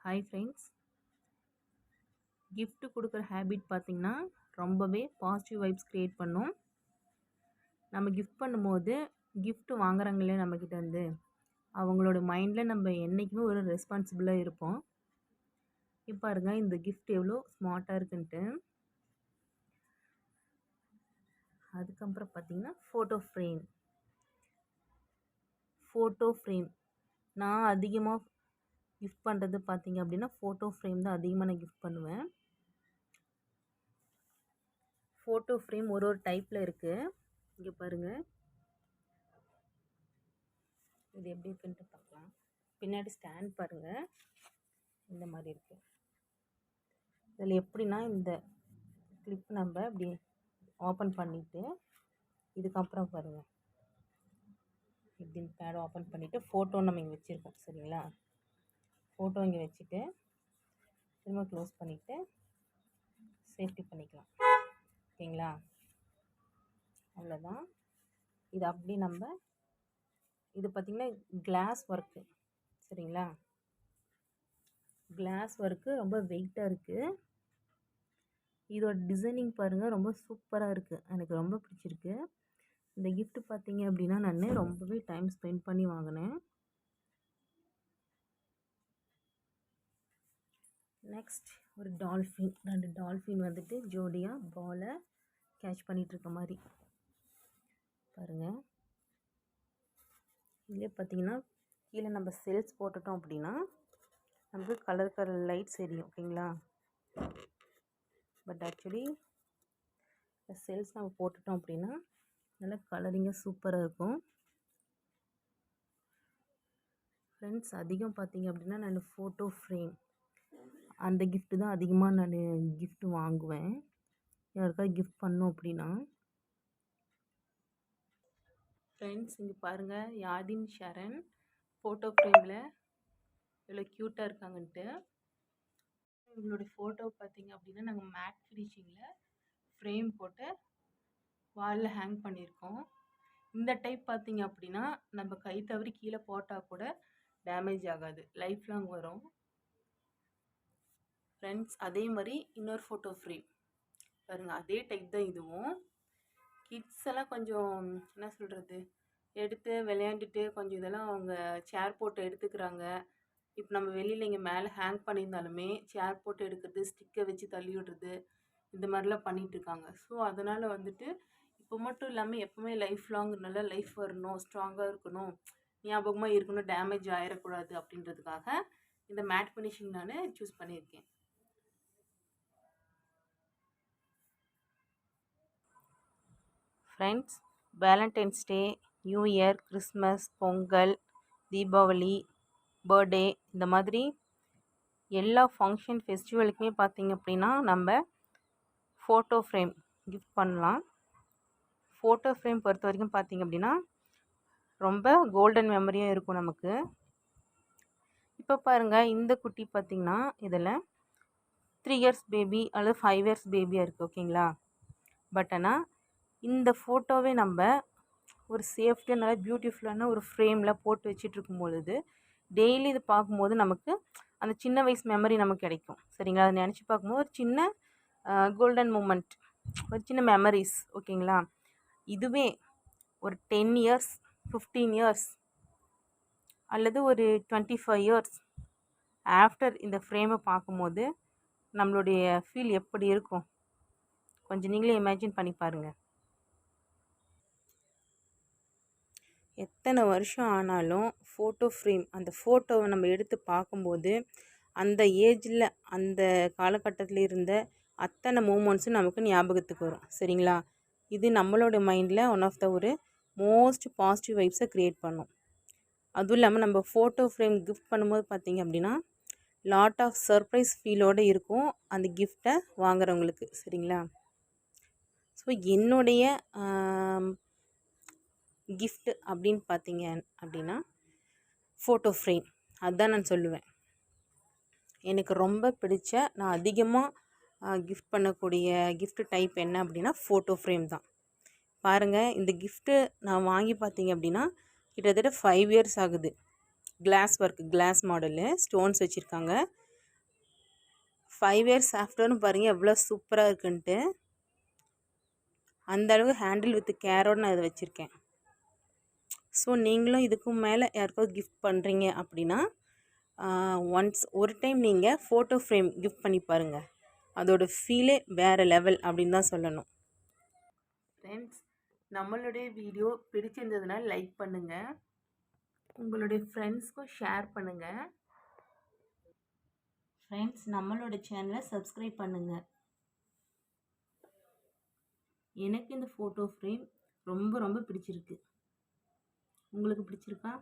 Hi friends. gift கொடுக்குற habit பார்த்திங்கன்னா ரொம்பவே பாசிட்டிவ் வைப்ஸ் க்ரியேட் பண்ணும். நம்ம கிஃப்ட் பண்ணும்போது gift வாங்குறாங்களே நம்மக்கிட்ட இருந்து அவங்களோட மைண்டில் நம்ம என்றைக்குமே ஒரு ரெஸ்பான்சிபிளாக இருப்போம். இப்போ பாருங்க இந்த gift எவ்வளோ ஸ்மார்ட்டாக இருக்குன்ட்டு. அதுக்கப்புறம் பார்த்திங்கன்னா ஃபோட்டோ ஃப்ரேம் நான் அதிகமாக கிஃப்ட் பண்ணுறது பார்த்திங்க அப்படின்னா ஃபோட்டோ ஃப்ரேம் தான் அதிகமாக நான் கிஃப்ட் பண்ணுவேன். ஃபோட்டோ ஃப்ரேம் ஒரு டைப்பில் இருக்குது. இங்கே பாருங்கள், இது எப்படி இருக்குன்ட்டு பார்க்கலாம். பின்னாடி ஸ்டாண்ட் பாருங்கள், இந்த மாதிரி இருக்குது. இதில் எப்படின்னா இந்த கிளிப் நம்ம இப்படி ஓப்பன் பண்ணிவிட்டு இதுக்கப்புறம் பாருங்கள் இப்படி பேட் ஓப்பன் பண்ணிவிட்டு ஃபோட்டோ நம்ம இங்கே வச்சுருக்கோம். சரிங்களா, ஃபோட்டோ இங்கே வச்சுட்டு திரும்ப க்ளோஸ் பண்ணிவிட்டு சேஃப்டி பண்ணிக்கலாம். ஓகேங்களா, அவ்வளோதான். இது அப்படி நம்ம இது பார்த்திங்கன்னா கிளாஸ் ஒர்க்கு. சரிங்களா, கிளாஸ் ஒர்க்கு ரொம்ப வெயிட்டாக இருக்குது. இதோட டிசைனிங் பாருங்கள், ரொம்ப சூப்பராக இருக்குது. எனக்கு ரொம்ப பிடிச்சிருக்கு. இந்த கிஃப்ட் பார்த்திங்க அப்படின்னா நான் ரொம்பவே டைம் ஸ்பெண்ட் பண்ணி வாங்கினேன். நெக்ஸ்ட் ஒரு டால்ஃபின், 2 டால்ஃபின் வந்துட்டு ஜோடியாக பாலை கேட்ச் பண்ணிகிட்ருக்க மாதிரி பாருங்கள். இதிலே பார்த்திங்கன்னா கீழே நம்ம செல்ஸ் போட்டுட்டோம் அப்படின்னா நமக்கு கலர் லைட்ஸ் எரியும். ஓகேங்களா, பட் ஆக்சுவலி செல்ஸ் நம்ம போட்டுட்டோம் அப்படின்னா நல்லா கலரிங்காக சூப்பராக இருக்கும். ஃப்ரெண்ட்ஸ், அதிகம் பார்த்திங்க அப்படின்னா நான் ஃபோட்டோ ஃப்ரேம் அந்த கிஃப்ட்டு தான் அதிகமாக நான் கிஃப்ட் வாங்குவேன். யாருக்காவது கிஃப்ட் பண்ணோம் அப்படின்னா. ஃப்ரெண்ட்ஸ், இங்கே பாருங்கள், யாதின் ஷரண் ஃபோட்டோ ஃப்ரேமில் இவ்வளோ க்யூட்டாக இருக்காங்கன்ட்டு. இவங்களோட ஃபோட்டோ பார்த்திங்க அப்படின்னா நாங்கள் மேட் ஃபினிஷிங்கில் ஃப்ரேம் போட்டு வாலில் ஹேங் பண்ணியிருக்கோம். இந்த டைப் பார்த்திங்க அப்படின்னா நம்ம கை தவறி கீழே போட்டால் கூட டேமேஜ் ஆகாது, லைஃப் லாங் வரும். ஃப்ரெண்ட்ஸ், அதே மாதிரி இன்னொரு ஃபோட்டோ ஃப்ரேம் பாருங்கள், அதே டைப் தான் இதுவும். கிட்ஸ் எல்லாம் கொஞ்சம் என்ன சொல்கிறது, எடுத்து விளையாண்டுட்டு கொஞ்சம் இதெல்லாம் அவங்க சேர் போட்டு எடுத்துக்கிறாங்க. இப்போ நம்ம வெளியில் இங்கே மேலே ஹேங் பண்ணியிருந்தாலுமே சேர் போட்டு எடுக்கிறது, ஸ்டிக்கை வச்சு தள்ளி விடுறது, இந்த மாதிரிலாம் பண்ணிகிட்ருக்காங்க. ஸோ அதனால் வந்துட்டு இப்போ மட்டும் இல்லாமல் எப்போவுமே லைஃப் லாங் நல்லா லைஃப் வரணும், ஸ்ட்ராங்காக இருக்கணும், ஞாபகமாக இருக்கணும், டேமேஜ் ஆகிடக்கூடாது அப்படின்றதுக்காக இந்த மேட் ஃபினிஷிங் நான் சூஸ் பண்ணியிருக்கேன். Friends, valentine's day, new year, Christmas, Pongal, Deepavali, birthday, இந்த மாதிரி எல்லா ஃபங்க்ஷன் ஃபெஸ்டிவலுக்குமே பார்த்திங்க அப்படின்னா நம்ம ஃபோட்டோ ஃப்ரேம் கிஃப்ட் பண்ணலாம். ஃபோட்டோ ஃப்ரேம் பொறுத்த வரைக்கும் பார்த்திங்க அப்படின்னா ரொம்ப கோல்டன் மெமரியாக இருக்கும் நமக்கு. இப்போ பாருங்கள், இந்த குட்டி பார்த்திங்கன்னா இதில் 3 இயர்ஸ் பேபி அல்லது 5 இயர்ஸ் பேபியாக இருக்குது. ஓகேங்களா, பட் ஆனால் இந்த ஃபோட்டோவே நம்ம ஒரு சேஃப்டியாக நல்லா பியூட்டிஃபுல்லான ஒரு ஃப்ரேமில் போட்டு வச்சிட்ருக்கும் பொழுது டெய்லி இது பார்க்கும்போது நமக்கு அந்த சின்ன வயசு மெமரி நமக்கு கிடைக்கும். சரிங்களா, அதை நினச்சி பார்க்கும்போது ஒரு சின்ன கோல்டன் மூமெண்ட், ஒரு சின்ன மெமரிஸ். ஓகேங்களா, இதுவே ஒரு 10 இயர்ஸ் 15 இயர்ஸ் அல்லது ஒரு 25 இயர்ஸ் ஆஃப்டர் இந்த ஃப்ரேமை பார்க்கும்போது நம்மளுடைய ஃபீல் எப்படி இருக்கும் கொஞ்சம் நீங்களே இமேஜின் பண்ணி பாருங்கள். எத்தனை வருஷம் ஆனாலும் ஃபோட்டோ ஃப்ரேம் அந்த ஃபோட்டோவை நம்ம எடுத்து பார்க்கும்போது அந்த ஏஜில் அந்த காலகட்டத்தில் இருந்த அத்தனை மூமெண்ட்ஸும் நமக்கு ஞாபகத்துக்கு வரும். சரிங்களா, இது நம்மளோட மைண்டில் ஒன் ஆஃப் த ஒரு மோஸ்ட் பாசிட்டிவ் வைப்ஸை க்ரியேட் பண்ணும். அதுவும் இல்லாமல் நம்ம ஃபோட்டோ ஃப்ரேம் கிஃப்ட் பண்ணும்போது பார்த்திங்க அப்படின்னா லாட் ஆஃப் சர்ப்ரைஸ் ஃபீலோடு இருக்கும் அந்த கிஃப்டை வாங்குறவங்களுக்கு. சரிங்களா, ஸோ என்னுடைய கிஃப்ட் அப்படின்னு பார்த்தீங்க அப்படின்னா ஃபோட்டோ ஃப்ரேம், அதுதான் நான் சொல்லுவேன். எனக்கு ரொம்ப பிடிச்ச, நான் அதிகமாக கிஃப்ட் பண்ணக்கூடிய கிஃப்ட் டைப் என்ன அப்படின்னா ஃபோட்டோ ஃப்ரேம் தான். பாருங்கள், இந்த கிஃப்ட்டு நான் வாங்கி பார்த்தீங்க அப்படின்னா கிட்டத்தட்ட 5 இயர்ஸ் ஆகுது. Glass work, glass model, stones வச்சுருக்காங்க. 5 இயர்ஸ் ஆஃப்டர்னு பாருங்கள் எவ்வளோ சூப்பராக இருக்குன்ட்டு. அந்தளவு ஹேண்டில் வித் கேரோடு நான் இதை வச்சுருக்கேன். ஸோ நீங்களும் இதுக்கு மேலே யாருக்காவது கிஃப்ட் பண்ணுறீங்க அப்படின்னா ஒரு டைம் நீங்கள் ஃபோட்டோ ஃப்ரேம் கிஃப்ட் பண்ணி பாருங்கள். அதோட ஃபீலே வேறு லெவல் அப்படின்னு தான் சொல்லணும். ஃப்ரெண்ட்ஸ், நம்மளுடைய வீடியோ பிடிச்சிருந்ததுனால லைக் பண்ணுங்கள், உங்களுடைய ஃப்ரெண்ட்ஸ்க்கும் ஷேர் பண்ணுங்கள். ஃப்ரெண்ட்ஸ், நம்மளோட சேனலை சப்ஸ்கிரைப் பண்ணுங்கள். எனக்கு இந்த ஃபோட்டோ ஃப்ரேம் ரொம்ப ரொம்ப பிடிச்சிருக்கு. உங்களுக்கு பிடிச்சிருக்கா?